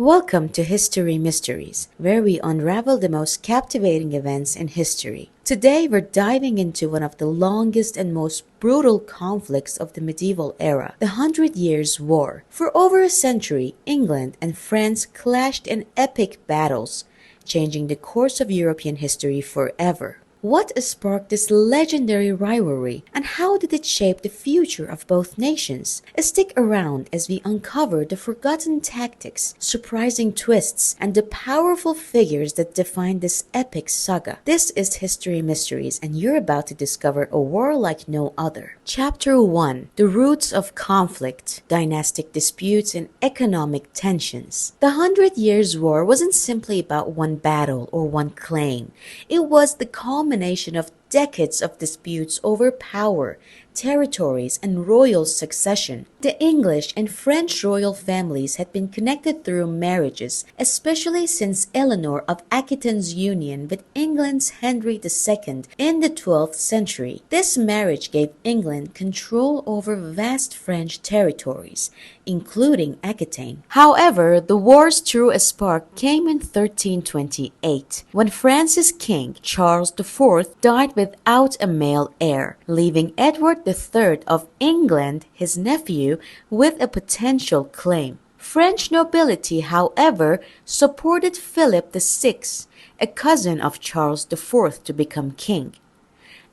Welcome to History Mysteries, where we unravel the most captivating events in history. Today, we're diving into one of the longest and most brutal conflicts of the medieval era, the Hundred Years' War. For over a century, England and France clashed in epic battles, changing the course of European history forever. What sparked this legendary rivalry, and how did it shape the future of both nations? Stick around as we uncover the forgotten tactics, surprising twists, and the powerful figures that define this epic saga. This is History Mysteries, and you're about to discover a war like no other. Chapter 1: The Roots of Conflict, Dynastic Disputes, and Economic Tensions. The Hundred Years' War wasn't simply about one battle or one claim. It was the culmination of decades of disputes over power, territories, and royal succession. The English and French royal families had been connected through marriages, especially since Eleanor of Aquitaine's union with England's Henry II in the 12th century. This marriage gave England control over vast French territories, including Aquitaine. However, the war's true spark came in 1328, when France's king, Charles IV, died without a male heir, leaving Edward III of England, his nephew, with a potential claim. French nobility, however, supported Philip VI, a cousin of Charles IV, to become king.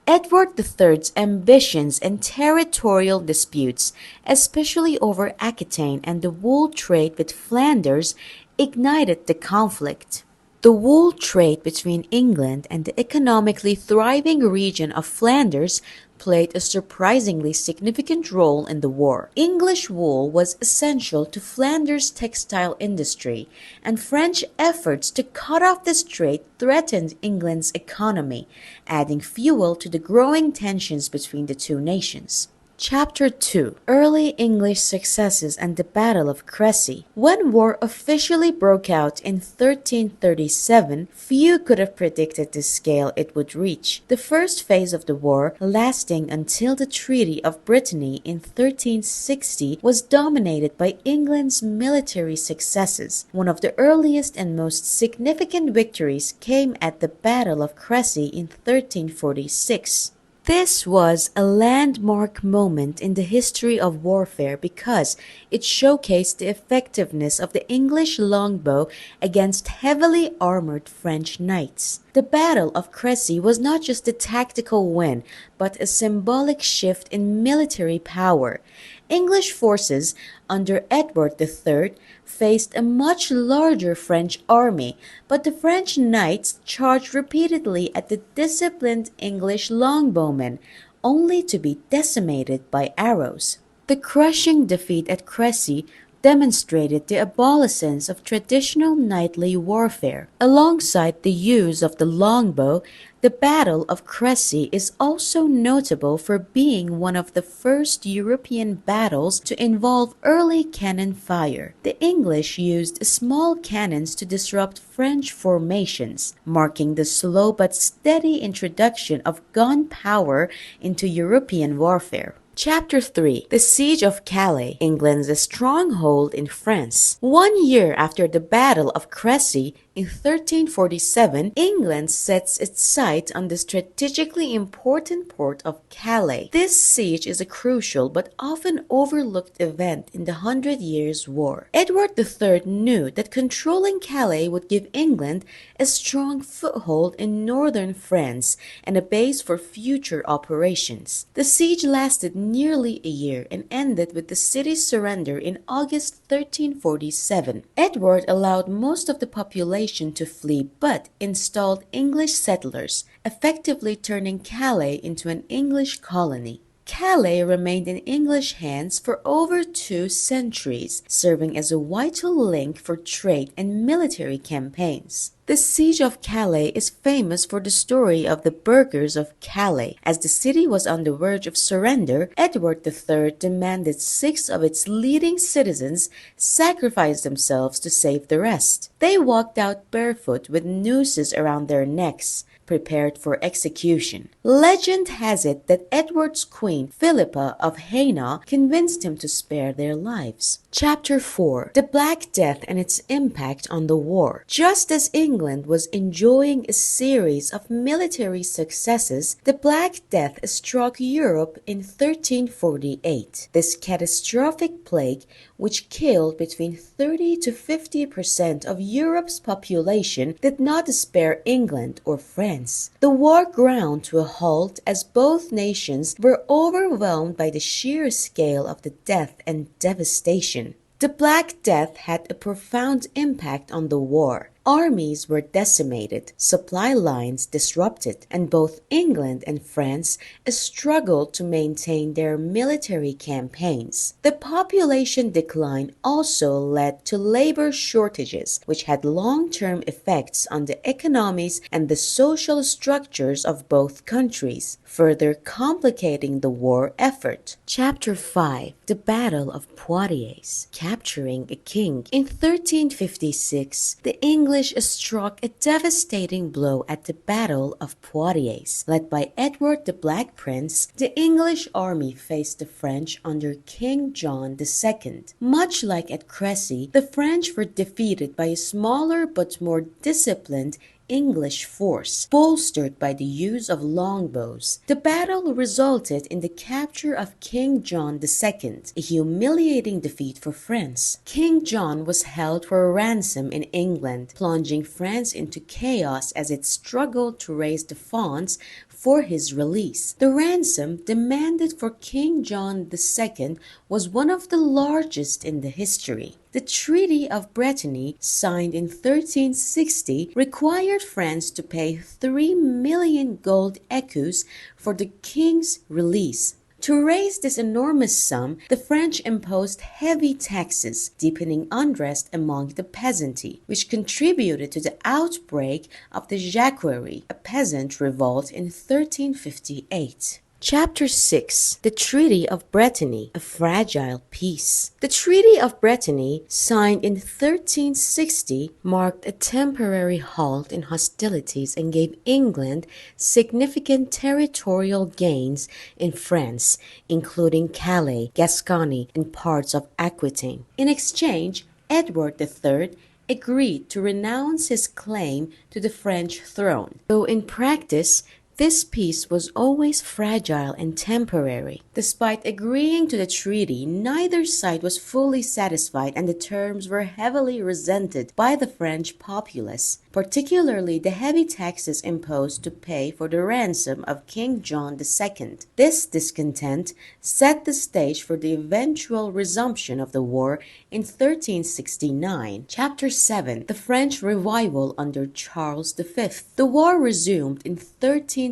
Edward III's ambitions and territorial disputes, especially over Aquitaine and the wool trade with Flanders, ignited the conflict. The wool trade between England and the economically thriving region of Flanders played a surprisingly significant role in the war. English wool was essential to Flanders' textile industry, and French efforts to cut off this trade threatened England's economy, adding fuel to the growing tensions between the two nations. Chapter 2: Early English Successes and the Battle of Crécy. When war officially broke out in 1337, few could have predicted the scale it would reach. The first phase of the war, lasting until the Treaty of Brétigny in 1360, was dominated by England's military successes. One of the earliest and most significant victories came at the Battle of Crécy in 1346. This was a landmark moment in the history of warfare because it showcased the effectiveness of the English longbow against heavily armored French knights. The Battle of Crécy was not just a tactical win, but a symbolic shift in military power. English forces under Edward III faced a much larger French army, but the French knights charged repeatedly at the disciplined English longbowmen, only to be decimated by arrows. The crushing defeat at Crécy demonstrated the obsolescence of traditional knightly warfare. Alongside the use of the longbow, the Battle of Crécy is also notable for being one of the first European battles to involve early cannon fire. The English used small cannons to disrupt French formations, marking the slow but steady introduction of gunpowder into European warfare. Chapter 3: The Siege of Calais, England's stronghold in France. 1 year after the Battle of Crécy, in 1347, England sets its sight on the strategically important port of Calais. This siege is a crucial but often overlooked event in the Hundred Years' War. Edward III knew that controlling Calais would give England a strong foothold in northern France and a base for future operations. The siege lasted nearly a year and ended with the city's surrender in August 1347. Edward allowed most of the population to flee but installed English settlers, effectively turning Calais into an English colony. Calais remained in English hands for over 2 centuries, serving as a vital link for trade and military campaigns. The siege of Calais is famous for the story of the burghers of Calais. As the city was on the verge of surrender, Edward III demanded 6 of its leading citizens sacrifice themselves to save the rest. They walked out barefoot with nooses around their necks, prepared for execution. Legend has it that Edward's queen, Philippa of Hainaut, convinced him to spare their lives. Chapter 4. The Black Death and its impact on the war. Just as England was enjoying a series of military successes, the Black Death struck Europe in 1348. This catastrophic plague, which killed between 30 to 50% of Europe's population, did not spare England or France. The war ground to a halt as both nations were overwhelmed by the sheer scale of the death and devastation. The Black Death had a profound impact on the war. Armies were decimated, supply lines disrupted, and both England and France struggled to maintain their military campaigns. The population decline also led to labor shortages, which had long-term effects on the economies and the social structures of both countries, further complicating the war effort. Chapter 5. The Battle of Poitiers. Capturing a king. In 1356, the English struck a devastating blow at the Battle of Poitiers. Led by Edward the Black Prince, the English army faced the French under King John II. Much like at Crécy, the French were defeated by a smaller but more disciplined English force, bolstered by the use of longbows. The battle resulted in the capture of King John II, a humiliating defeat for France. King John was held for a ransom in England, plunging France into chaos as it struggled to raise the funds for his release. The ransom demanded for King John II was one of the largest in the history. The Treaty of Brétigny, signed in 1360, required France to pay 3 million gold écus for the king's release. To raise this enormous sum, the French imposed heavy taxes, deepening unrest among the peasantry, which contributed to the outbreak of the Jacquerie, a peasant revolt in 1358. Chapter 6. The Treaty of Brétigny, a fragile peace. The Treaty of Brétigny, signed in 1360, marked a temporary halt in hostilities and gave England significant territorial gains in France, including Calais, Gascony, and parts of Aquitaine. In exchange, Edward III agreed to renounce his claim to the French throne, though in practice, this peace was always fragile and temporary. Despite agreeing to the treaty, neither side was fully satisfied and the terms were heavily resented by the French populace, particularly the heavy taxes imposed to pay for the ransom of King John II. This discontent set the stage for the eventual resumption of the war in 1369. Chapter 7. The French Revival under Charles V. The war resumed in 1369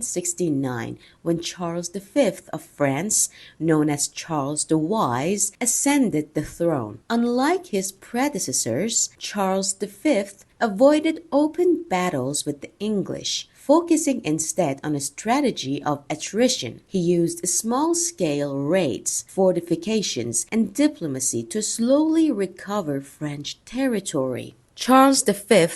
when Charles V of France, known as Charles the Wise, ascended the throne. Unlike his predecessors, Charles V avoided open battles with the English, focusing instead on a strategy of attrition. He used small-scale raids, fortifications, and diplomacy to slowly recover French territory. Charles V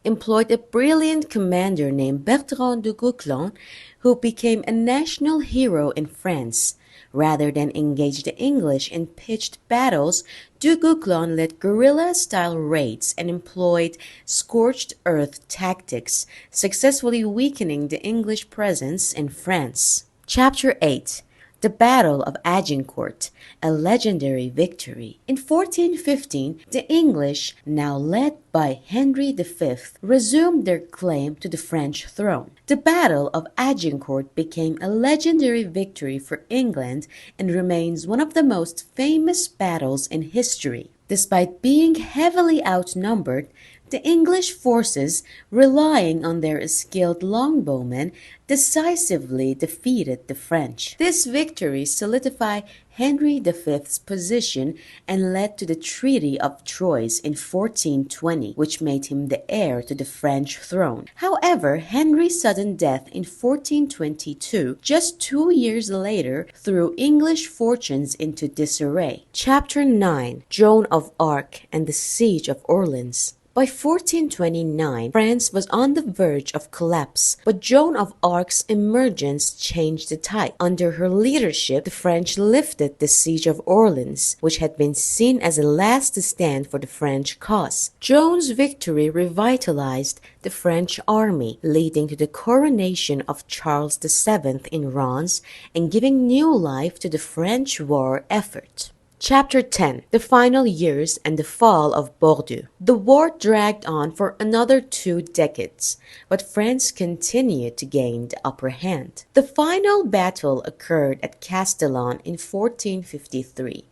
employed a brilliant commander named Bertrand de Gaucoin, who became a national hero in France. Rather than engage the English in pitched battles, de Gaucoin led guerrilla-style raids and employed scorched earth tactics, successfully weakening the English presence in France. Chapter 8. The Battle of Agincourt, a legendary victory. In 1415, the English, now led by Henry V, resumed their claim to the French throne. The Battle of Agincourt became a legendary victory for England and remains one of the most famous battles in history. Despite being heavily outnumbered, The English forces, relying on their skilled longbowmen, decisively defeated the French. This victory solidified Henry V's position and led to the Treaty of Troyes in 1420, which made him the heir to the French throne. However, Henry's sudden death in 1422, just 2 years later, threw English fortunes into disarray. Chapter 9: Joan of Arc and the Siege of Orléans. By 1429, France was on the verge of collapse, but Joan of Arc's emergence changed the tide. Under her leadership, the French lifted the siege of Orleans, which had been seen as a last stand for the French cause. Joan's victory revitalized the French army, leading to the coronation of Charles VII in Reims and giving new life to the French war effort. Chapter 10: The Final Years and the Fall of Bordeaux. The war dragged on for another 2 decades, but France continued to gain the upper hand. The final battle occurred at Castellon in 1453,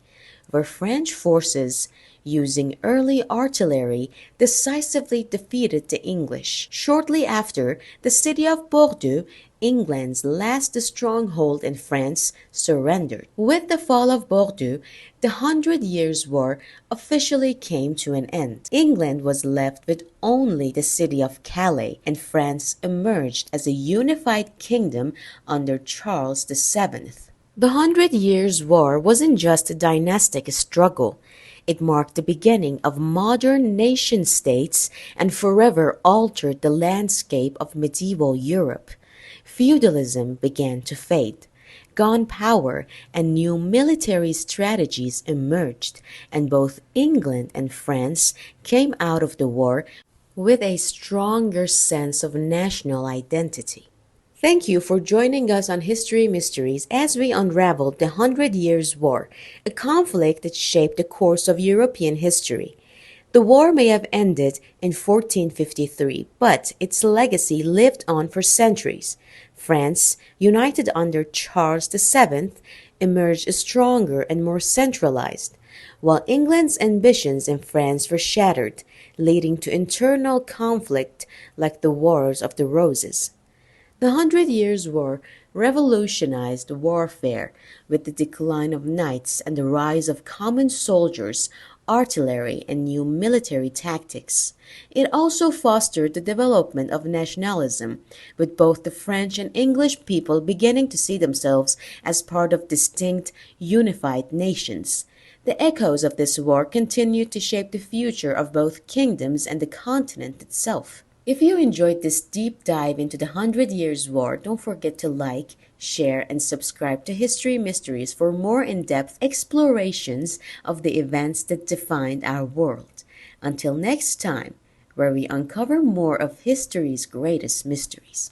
where French forces, using early artillery, decisively defeated the English. Shortly after, the city of Bordeaux, England's last stronghold in France, surrendered. With the fall of Bordeaux, the 100 Years' War officially came to an end. England was left with only the city of Calais, and France emerged as a unified kingdom under Charles VII. The 100 Years' War wasn't just a dynastic struggle. It marked the beginning of modern nation-states and forever altered the landscape of medieval Europe. Feudalism began to fade. Gunpowder and new military strategies emerged, and both England and France came out of the war with a stronger sense of national identity. Thank you for joining us on History Mysteries as we unraveled the 100 Years' War, a conflict that shaped the course of European history. The war may have ended in 1453, but its legacy lived on for centuries. France, united under Charles VII, emerged stronger and more centralized, while England's ambitions in France were shattered, leading to internal conflict like the Wars of the Roses. The 100 Years' War revolutionized warfare with the decline of knights and the rise of common soldiers, artillery, and new military tactics. It also fostered the development of nationalism, with both the French and English people beginning to see themselves as part of distinct, unified nations. The echoes of this war continued to shape the future of both kingdoms and the continent itself. If you enjoyed this deep dive into the 100 Years' War, don't forget to like, share, and subscribe to History Mysteries for more in-depth explorations of the events that defined our world. Until next time, where we uncover more of history's greatest mysteries.